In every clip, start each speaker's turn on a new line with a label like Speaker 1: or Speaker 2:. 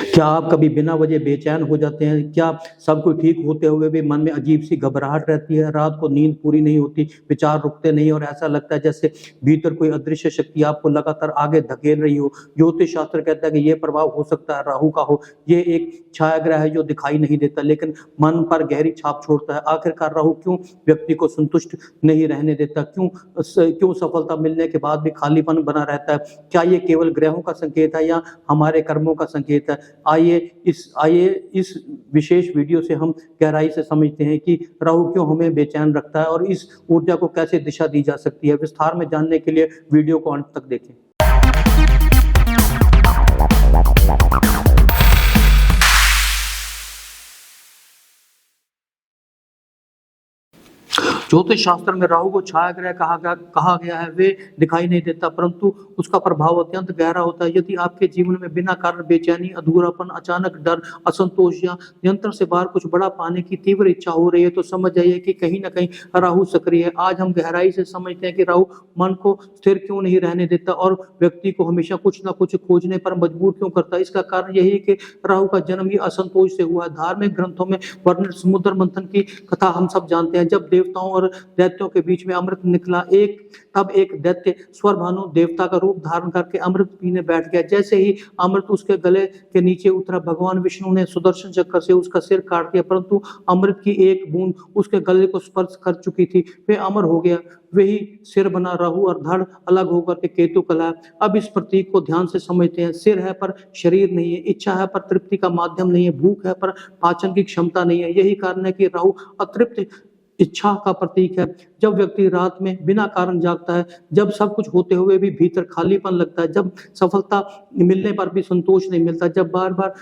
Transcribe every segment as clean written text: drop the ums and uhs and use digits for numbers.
Speaker 1: क्या आप कभी बिना वजह बेचैन हो जाते हैं? क्या सब कुछ ठीक होते हुए भी मन में अजीब सी घबराहट रहती है? रात को नींद पूरी नहीं होती, विचार रुकते नहीं और ऐसा लगता है जैसे भीतर कोई अदृश्य शक्ति आपको लगातार आगे धकेल रही हो। ज्योतिष शास्त्र कहता है कि ये प्रभाव हो सकता है राहु का हो। ये एक छाया ग्रह है जो दिखाई नहीं देता लेकिन मन पर गहरी छाप छोड़ता है। आखिरकार राहु क्यों व्यक्ति को संतुष्ट नहीं रहने देता? क्यों सफलता मिलने के बाद भी खालीपन बना रहता है? क्या ये केवल ग्रहों का संकेत है या हमारे कर्मों का संकेत है? आइए इस विशेष वीडियो से हम गहराई से समझते हैं कि राहु क्यों हमें बेचैन रखता है और इस ऊर्जा को कैसे दिशा दी जा सकती है। विस्तार में जानने के लिए वीडियो को अंत तक देखें। ज्योतिष शास्त्र में राहु को छाया ग्रह कहा गया है। वे दिखाई नहीं देता परंतु उसका प्रभाव अत्यंत गहरा होता है। यदि आपके जीवन में बिना कारण बेचैनी, अधूरापन, अचानक डर, असंतोष या नियंत्रण से बाहर कुछ बड़ा पाने की तीव्र इच्छा हो रही है तो समझ जाइए कि कहीं ना कहीं राहु सक्रिय है। आज हम गहराई से समझते हैं कि राहु मन को स्थिर क्यों नहीं रहने देता और व्यक्ति को हमेशा कुछ ना कुछ खोजने पर मजबूर क्यों करता है। इसका कारण यही है कि राहु का जन्म ही असंतोष से हुआ है। धार्मिक ग्रंथों में वर्णित समुद्र मंथन की कथा हम सब जानते हैं। जब देवताओं और दैत्यों के बीच में अमृत निकला, तब एक दैत्य स्वरभानु देवता का रूप धारण करके अमृत पीने बैठ गया। जैसे ही अमृत उसके गले के नीचे उतरा, भगवान विष्णु ने सुदर्शन चक्र से उसका सिर काट दिया, परंतु अमृत की एक बूंद उसके गले को स्पर्श कर चुकी थी। वे अमर हो गया। वही सिर बना राहु और धड़ अलग होकर के केतु कहलाया। अब इस प्रतीक को ध्यान से समझते हैं। सिर है पर शरीर नहीं है, इच्छा है पर तृप्ति का माध्यम नहीं है, भूख है पर पाचन की क्षमता नहीं है। यही कारण है कि राहु अतृप्त इच्छा का प्रतीक है। जब व्यक्ति रात में बिना कारण जागता है, जब सब कुछ होते हुए भी भीतर खालीपन लगता है, जब सफलता मिलने पर भी संतोष नहीं मिलता, जब बार बार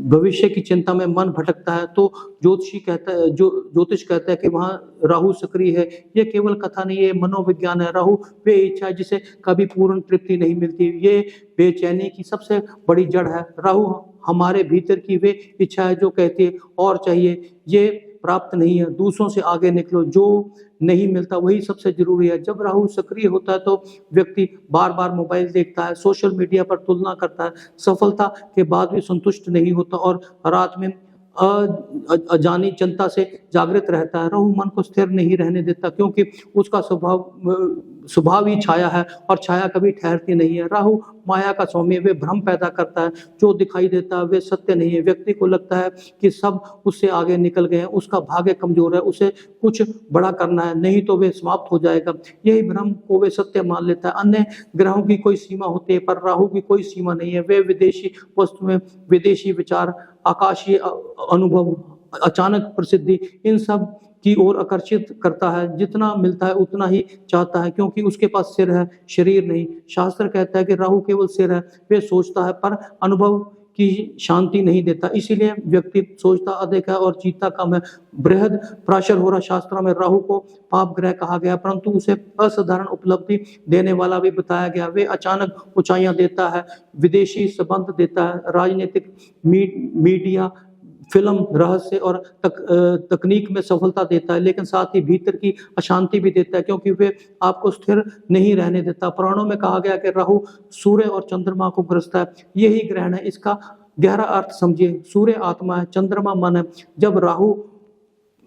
Speaker 1: भविष्य की चिंता में मन भटकता है, तो ज्योतिष कहता है कि वहाँ राहु सक्रिय है। ये केवल कथा नहीं है, मनोविज्ञान है। राहु वे इच्छा है जिसे कभी पूर्ण तृप्ति नहीं मिलती। ये बेचैनी की सबसे बड़ी जड़ है। राहु हमारे भीतर की वे इच्छा है जो कहती है और चाहिए, ये प्राप्त नहीं है, दूसरों से आगे निकलो, जो नहीं मिलता वही सबसे जरूरी है। जब राहु सक्रिय होता है तो व्यक्ति बार बार मोबाइल देखता है, सोशल मीडिया पर तुलना करता है, सफलता के बाद भी संतुष्ट नहीं होता और रात में अजानी चिंता से जागृत रहता है। राहु मन को स्थिर नहीं रहने देता क्योंकि उसका स्वभाव ही छाया है और छाया कभी ठहरती नहीं है। राहु माया का स्वामी, वे भ्रम पैदा करता है। जो दिखाई देता है वे सत्य नहीं है। व्यक्ति को लगता है कि सब उससे आगे निकल गए हैं, उसका भाग्य कमजोर है, उसे कुछ बड़ा करना है, नहीं तो वे समाप्त हो जाएगा। यही भ्रम को वे सत्य मान लेता है। अन्य ग्रहों की कोई सीमा होती है पर राहु की कोई सीमा नहीं है। वे विदेशी वस्तुएं, विदेशी विचार, आकाशीय अनुभव, अचानक प्रसिद्धि, इन सब की ओर आकर्षित करता है। जितना मिलता है उतना ही चाहता है क्योंकि उसके पास सिर है, शरीर नहीं। शास्त्र कहता है कि राहु केवल सिर है, वे सोचता है पर अनुभव की शांति नहीं देता, इसीलिए व्यक्ति सोचता अधिक है और जीता कम है। बृहद प्राशर हो रहा शास्त्रों में राहु को पाप ग्रह कहा गया परंतु उसे असाधारण उपलब्धि देने वाला भी बताया गया। वे अचानक ऊंचाइयां देता है, विदेशी संबंध देता है, राजनीतिक, मीडिया, फिल्म, रहस्य और तकनीक में सफलता देता है, लेकिन साथ ही भीतर की अशांति भी देता है क्योंकि वे आपको स्थिर नहीं रहने देता। पुराणों में कहा गया कि राहु सूर्य और चंद्रमा को ग्रसता है। यही ग्रहण है। इसका गहरा अर्थ समझिए। सूर्य आत्मा है, चंद्रमा मन है। जब राहु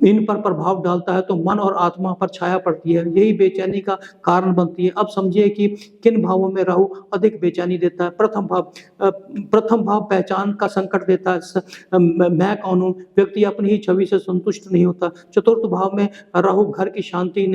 Speaker 1: इन पर प्रभाव डालता है तो मन और आत्मा पर छाया पड़ती है, यही बेचैनी का कारण बनती है। अब समझिए कि किन भावों में राहु अधिक बेचैनी देता है। प्रथम भाव पहचान का संकट देता है। मैं कौन हूँ, व्यक्ति अपनी ही छवि से संतुष्ट नहीं होता। चतुर्थ भाव में राहु घर की शांति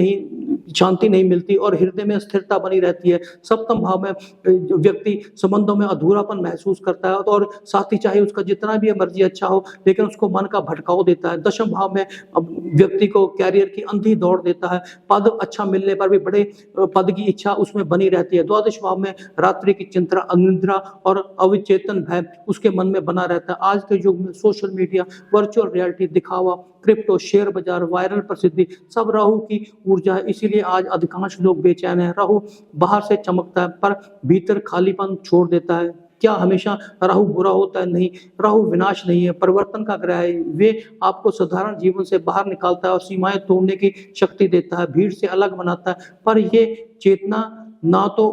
Speaker 1: नहीं मिलती और हृदय में स्थिरता बनी रहती है। सप्तम भाव में व्यक्ति संबंधों में अधूरापन महसूस करता है और साथ ही चाहे उसका जितना भी मर्जी अच्छा हो लेकिन उसको मन का भटकाव देता है। दशम भाव में व्यक्ति को कैरियर की अंधी दौड़ देता है, पद अच्छा मिलने पर भी बड़े पद की इच्छा उसमें बनी रहती है। द्वादश भाव में रात्रि की चिंता, अनिद्रा और अविचेतन भय उसके मन में बना रहता है। आज के युग में सोशल मीडिया, वर्चुअल रियलिटी, दिखावा, क्रिप्टो, शेयर बाजार, वायरल प्रसिद्धि सब राहु की ऊर्जा है। इसीलिए आज अधिकांश लोग बेचैन हैं। राहु बाहर से चमकता है पर भीतर खालीपन छोड़ देता है। क्या हमेशा राहु बुरा होता है? नहीं, राहु विनाश नहीं है, परिवर्तन का ग्रह है। वे आपको साधारण जीवन से बाहर निकालता है और सीमाएं तोड़ने की शक्ति देता है, भीड़ से अलग बनाता है। पर ये चेतना ना तो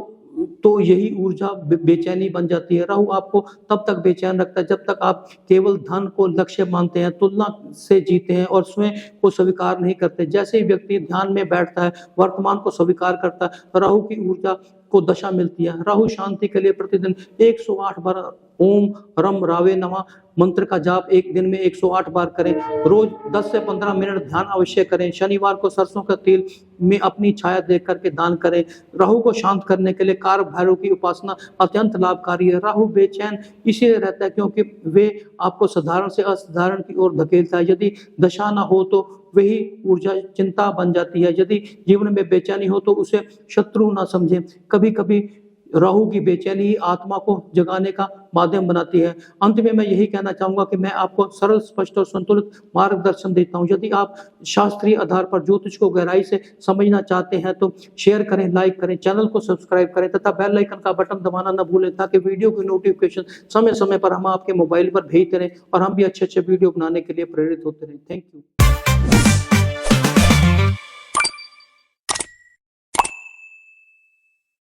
Speaker 1: तो यही ऊर्जा बेचैनी बन जाती है। राहु आपको तब तक बेचैन रखता है जब तक आप केवल धन को लक्ष्य मानते हैं, तुलना से जीते हैं और स्वयं को स्वीकार नहीं करते। जैसे ही व्यक्ति ध्यान में बैठता है, वर्तमान को स्वीकार करता है, राहु की ऊर्जा को दशा मिलती है। राहु शांति के लिए प्रतिदिन 108 बार ओम रम रावे नमः मंत्र का जाप एक दिन में 108 बार करें। रोज 10 से 15 मिनट ध्यान अवश्य करें। शनिवार को सरसों का तेल में अपनी छाया देख करके दान करें। राहु को शांत करने के लिए कार भैरव की उपासना अत्यंत लाभकारी है। राहु बेचैन इसलिए रहता है क्योंकि वे आपको साधारण से असाधारण की ओर धकेलता है। यदि दशा ना हो तो वही ऊर्जा चिंता बन जाती है। यदि जीवन में बेचैनी हो तो उसे शत्रु ना समझें। कभी कभी राहु की बेचैनी ही आत्मा को जगाने का माध्यम बनाती है। अंत में मैं यही कहना चाहूंगा कि मैं आपको सरल, स्पष्ट और संतुलित मार्गदर्शन देता हूं। यदि आप शास्त्रीय आधार पर ज्योतिष को गहराई से समझना चाहते हैं तो शेयर करें, लाइक करें, चैनल को सब्सक्राइब करें तथा बेल आइकन का बटन दबाना न भूलें ताकि वीडियो की नोटिफिकेशन समय समय पर हम आपके मोबाइल पर भेजते रहें और हम भी अच्छे अच्छे वीडियो बनाने के लिए प्रेरित होते रहें। Thank you.